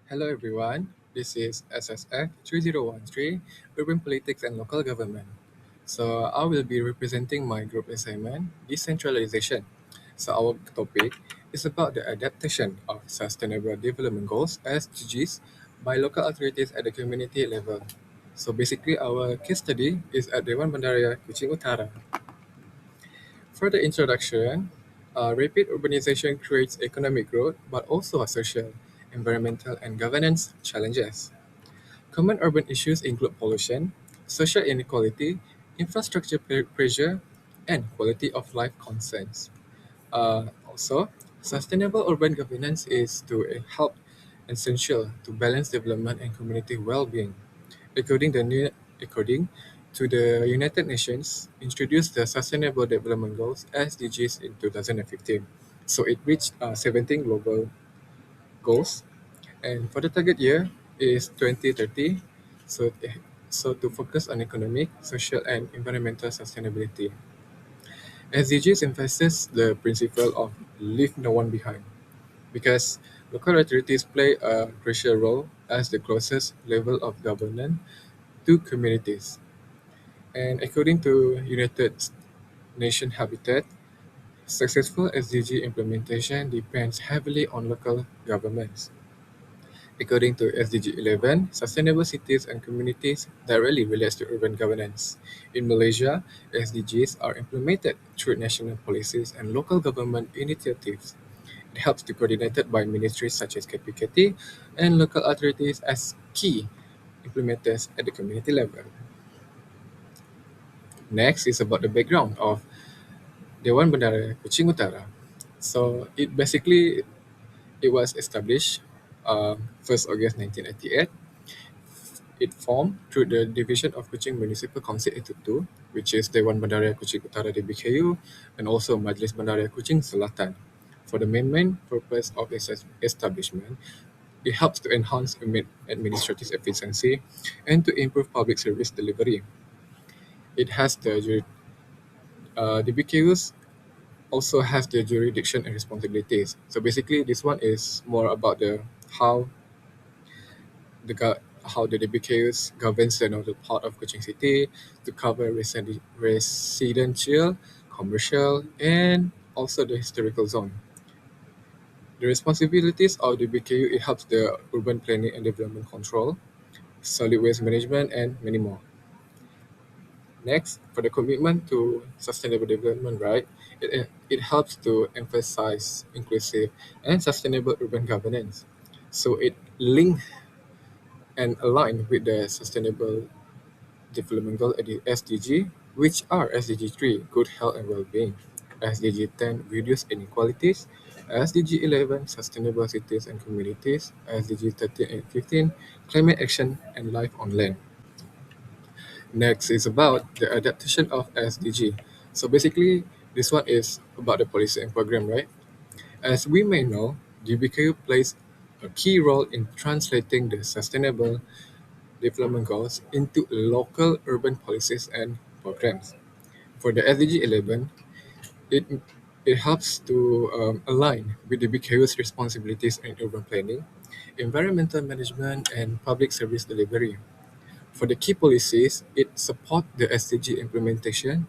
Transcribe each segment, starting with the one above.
Hello everyone, this is SSF 3013, Urban Politics and Local Government. So I will be representing my group assignment, Decentralization. So our topic is about the adaptation of Sustainable Development Goals, SDGs, by local authorities at the community level. So basically our case study is at Dewan Bandaraya Kuching Utara. For the introduction, rapid urbanization creates economic growth but also social, environmental, and governance challenges. Common urban issues include pollution, social inequality, infrastructure pressure, and quality of life concerns. Also, sustainable urban governance is to help essential to balance development and community well-being. According the new, according to the United Nations, introduced the Sustainable Development Goals (SDGs) in 2015. So it reached 17 global goals, and for the target year is 2030. So, so to focus on economic, social, and environmental sustainability. SDGs emphasizes the principle of leave no one behind because local authorities play a crucial role as the closest level of governance to communities. And according to United Nations Habitat, successful SDG implementation depends heavily on local governments. According to SDG 11, sustainable cities and communities directly relates to urban governance. In Malaysia, SDGs are implemented through national policies and local government initiatives. It helps to coordinated by ministries such as KPKT and local authorities as key implementers at the community level. Next is about the background of Dewan Bandara Kuching Utara. So it was established 1st August 1988. It formed through the division of Kuching Municipal Council Itu, which is Dewan Bandara Kuching Utara DBKU, and also Majlis Bandara Kuching Selatan. For the main purpose of its establishment, it helps to enhance administrative efficiency and to improve public service delivery. It has DBKUs also has the jurisdiction and responsibilities. So basically, this one is more about the how how the DBKUs governs the northern part of Kuching City to cover residential, commercial, and also the historical zone. The responsibilities of DBKU it helps the urban planning and development control, solid waste management, and many more. Next, for the commitment to sustainable development, right, it helps to emphasize inclusive and sustainable urban governance. So it link and align with the sustainable development goal SDG, which are SDG 3, good health and well-being, SDG 10, reduce inequalities, SDG 11, sustainable cities and communities, SDG 13 and 15, climate action and life on land. Next is about the adaptation of SDG. So basically, this one is about the policy and program, right? As we may know, DBKU plays a key role in translating the sustainable development goals into local urban policies and programs. For the SDG 11, it, it helps to align with the BKU's responsibilities in urban planning, environmental management, and public service delivery. For the key policies, it supports the SDG implementation,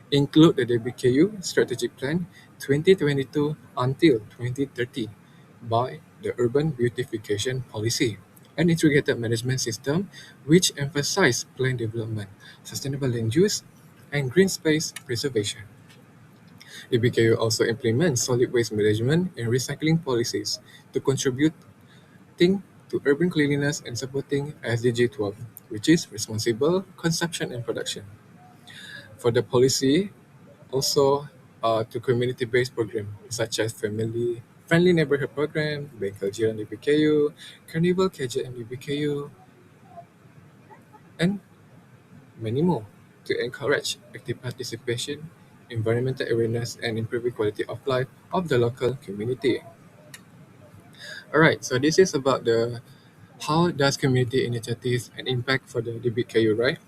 include the DBKU Strategic Plan 2022 until 2030 by the Urban Beautification Policy, an integrated management system which emphasizes plan development, sustainable land use, and green space preservation. DBKU also implements solid waste management and recycling policies to contributing to urban cleanliness and supporting SDG 12, which is responsible consumption and production. For the policy, also to community-based programs such as family friendly neighborhood program, Bengkel Jiran DBKU, Carnival KJM DBKU, and many more to encourage active participation, environmental awareness, and improving quality of life of the local community. All right, so this is about the how does community initiatives and impact for the DBKU, right?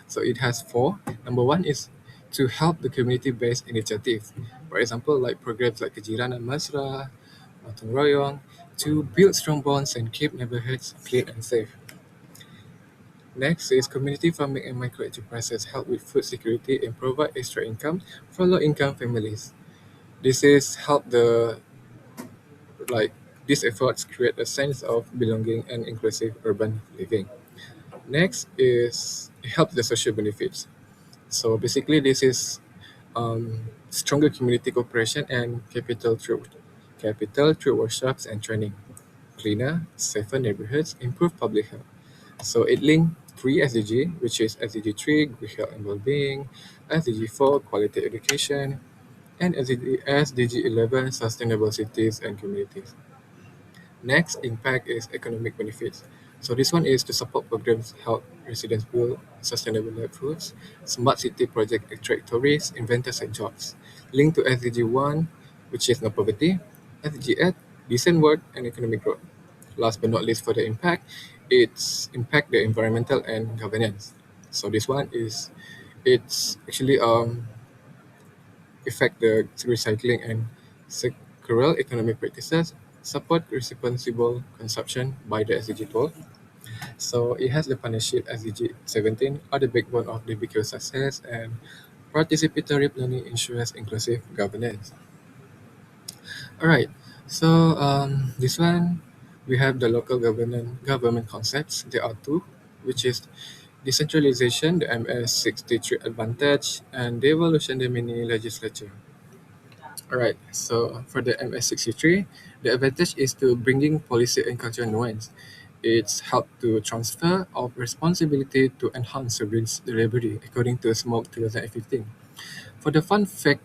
So it has four. Number one is to help the community-based initiative. For example, like programs like Kejiranan Mesra, Gotong Royong. to build strong bonds and keep neighborhoods clean and safe. Next is community farming and micro enterprises help with food security and provide extra income for low income families. This is help the like these efforts create a sense of belonging and inclusive urban living. Next is it helps the social benefits. So basically, this is stronger community cooperation and capital through workshops and training, cleaner, safer neighborhoods, improve public health. So it linked three SDG, which is SDG 3, good health and well-being, SDG 4, quality education, and SDG 11, sustainable cities and communities. Next impact is economic benefits. So this one is to support programs help residents build sustainable livelihoods. Smart city project attract tourists, inventors and jobs. Linked to SDG 1, which is no poverty. SDG 8, decent work and economic growth. Last but not least for the impact, it's impact the environmental and governance. So this one is it's actually affect the recycling and circular economic practices, support responsible consumption by the SDG 12. So it has the partnership SDG 17 are the backbone of the DBKU success, and participatory planning ensures inclusive governance. All right. So this one we have the local government concepts. There are two, which is decentralization, the MS 63 advantage, and devolution, the mini legislature. All right. So for the MS 63, the advantage is to bringing policy and cultural nuance. It's help to transfer of responsibility to enhance service delivery, according to Smoke 2015. For the fun fact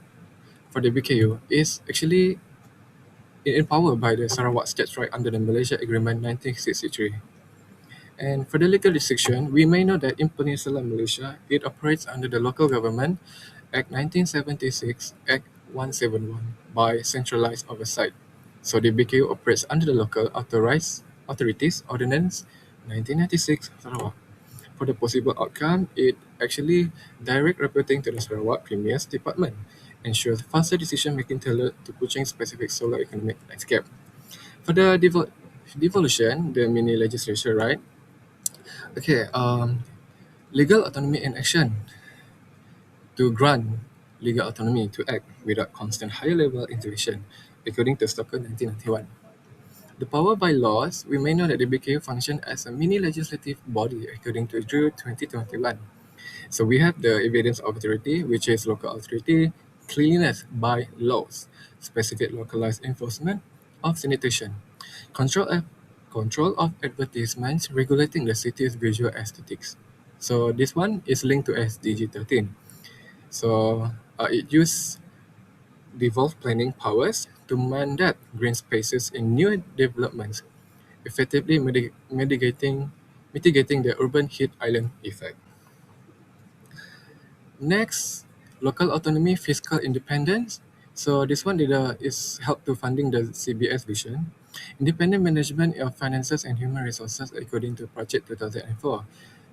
for the BKU is actually empowered by the Sarawak States right under the Malaysia Agreement 1963. And for the legal restriction, we may know that in Peninsular Malaysia, it operates under the Local Government Act 1976, Act 171 by centralized oversight. So the BKU operates under the Local Authorized Authorities Ordinance 1996 Sarawak. For the possible outcome, it actually direct reporting to the Sarawak Premier's Department, ensures faster decision making tailored to Kuching specific solar economic landscape. For the devolution, the mini legislature, right? Okay, legal autonomy and action to grant legal autonomy to act without constant higher level intervention, according to Stoker 1991. The power by laws, we may know that they became function as a mini legislative body according to Drew 2021. So we have the evidence of authority, which is local authority, cleanliness by laws, specific localized enforcement of sanitation, control of, control of advertisements regulating the city's visual aesthetics. So this one is linked to SDG 13. So it uses devolved planning powers to mandate green spaces in new developments, effectively mitigating the urban heat island effect. Next, local autonomy, fiscal independence. So this one is help to funding the CBS vision. Independent management of finances and human resources according to Project 2004.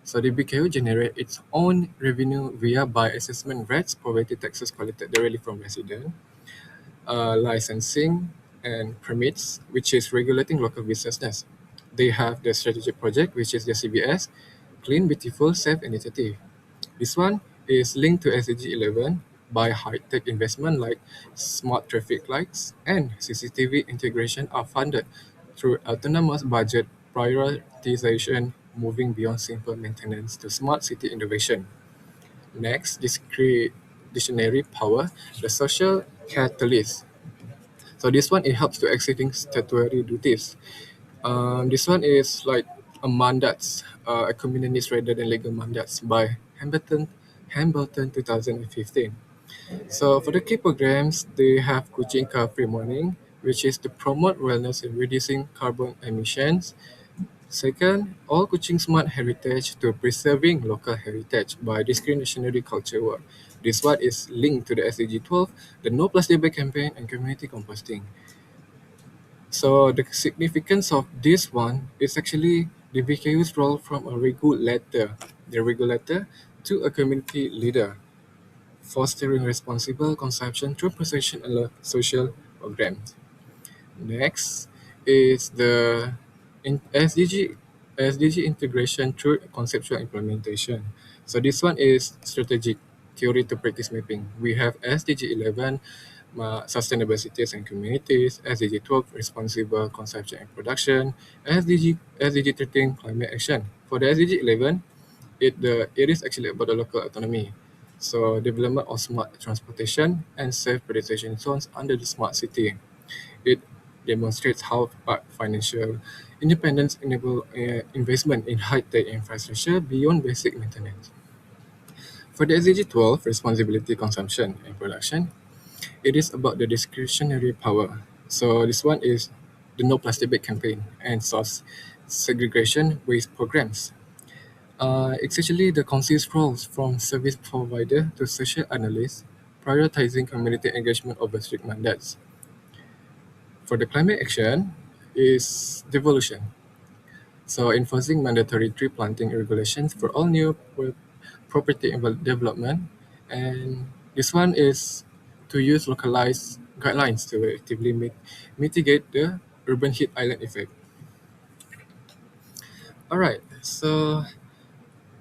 So the BKU generate its own revenue via by assessment rates, property taxes collected directly from residents, licensing and permits, which is regulating local businesses. They have the strategic project, which is the CBS, Clean, Beautiful, Safe Initiative. This one is linked to SDG 11 by high-tech investment like smart traffic lights and CCTV integration are funded through autonomous budget prioritization, moving beyond simple maintenance to smart city innovation. Next, discretionary power, the social catalyst. So this one, it helps to exceeding statutory duties. This one is like a mandates, a communist rather than legal mandates by Hambleton 2015. So for the key programs, they have Kuching Car Free Morning, which is to promote wellness and reducing carbon emissions. Second, all Kuching Smart Heritage to preserving local heritage by discriminationary culture work. This one is linked to the SDG 12, the No Plastic Bag campaign and community composting. So the significance of this one is actually the VKU's role from the regulator to a community leader, fostering responsible consumption through precision and social programs. Next is the SDG integration through conceptual implementation. So this one is strategic theory to practice mapping. We have SDG 11, sustainable cities and communities, SDG 12, responsible consumption and production, SDG 13, climate action. For the SDG 11, it is actually about the local autonomy. So development of smart transportation and safe pedestrian zones under the smart city. It demonstrates how financial independence enable investment in high-tech infrastructure beyond basic maintenance. For the SDG 12, responsibility consumption and production, it is about the discretionary power. So this one is the No Plastic Bag campaign and source segregation waste programs. It's actually the council's roles from service provider to social analyst, prioritizing community engagement over strict mandates. For the climate action is devolution. So enforcing mandatory tree planting regulations for all new property development. And this one is to use localized guidelines to actively mitigate the urban heat island effect. All right, so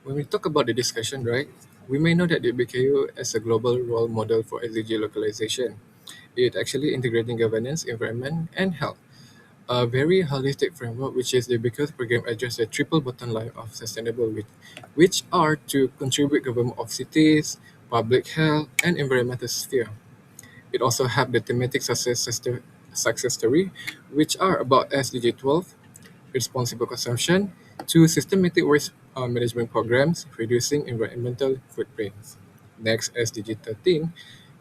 when we talk about the discussion, right, we may know that the BKU as a global role model for SDG localization. It actually integrating governance, environment, and health. A very holistic framework, which is the because program address the triple bottom line of sustainable which are to contribute government of cities, public health, and environmental sphere. It also have the thematic success story, which are about SDG 12, responsible consumption, to systematic waste management programs, reducing environmental footprints. Next, SDG 13,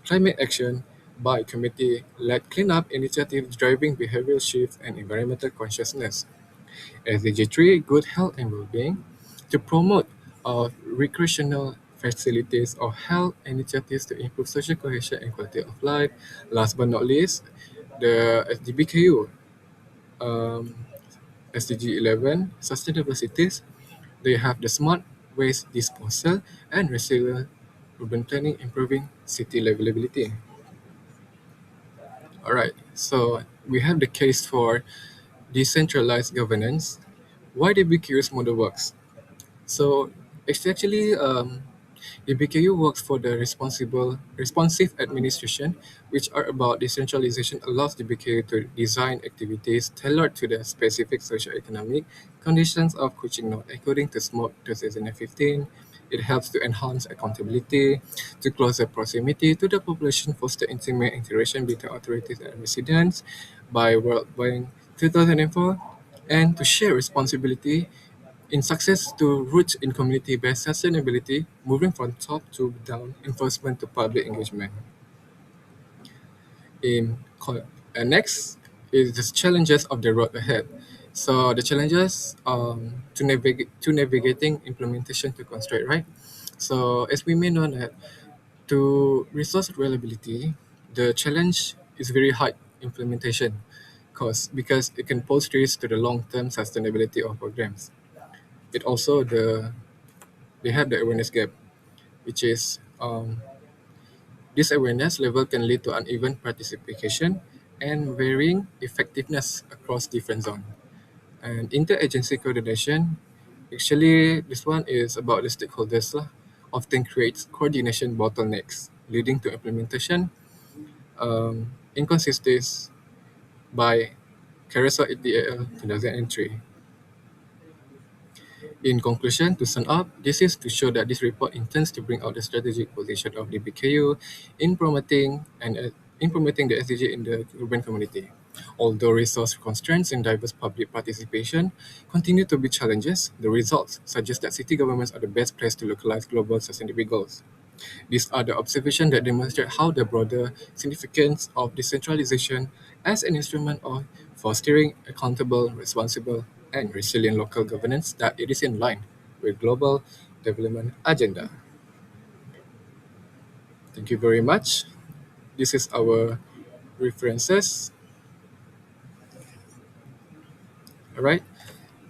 climate action by committee-led cleanup initiatives driving behavioral shift and environmental consciousness. SDG 3, good health and well-being, to promote recreational facilities or health initiatives to improve social cohesion and quality of life. Last but not least, the DBKU, um, SDG 11, sustainable cities. They have the smart waste disposal and resilient urban planning, improving city livability. All right, so we have the case for decentralized governance. Why the BQ's model works? So it's actually the BKU works for the responsive administration, which are about decentralization allows the BKU to design activities tailored to the specific socio-economic conditions of Kuching North. According to SMOC 2015, it helps to enhance accountability, to closer proximity to the population, foster intimate interaction between authorities and residents by World Bank 2004, and to share responsibility in success to roots in community-based sustainability, moving from top to down enforcement to public engagement. In and next is the challenges of the road ahead. So the challenges to navigating implementation to constraint, right? So as we may know that to resource reliability, the challenge is very high implementation cost because it can pose risks to the long-term sustainability of programs. It also they have the awareness gap, which is this awareness level can lead to uneven participation and varying effectiveness across different zones. And interagency coordination, actually, this one is about the stakeholders lah, often creates coordination bottlenecks, leading to implementation inconsistencies by Carousel 8DAL 2003. In conclusion, to sum up, this is to show that this report intends to bring out the strategic position of the BKU in promoting the SDG in the urban community. Although resource constraints and diverse public participation continue to be challenges, the results suggest that city governments are the best place to localize global sustainability goals. These are the observations that demonstrate how the broader significance of decentralization as an instrument of fostering accountable, responsible, and resilient local governance that it is in line with global development agenda. Thank you very much. This is our references. All right.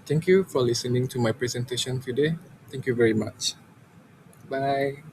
Thank you for listening to my presentation today. Thank you very much. Bye.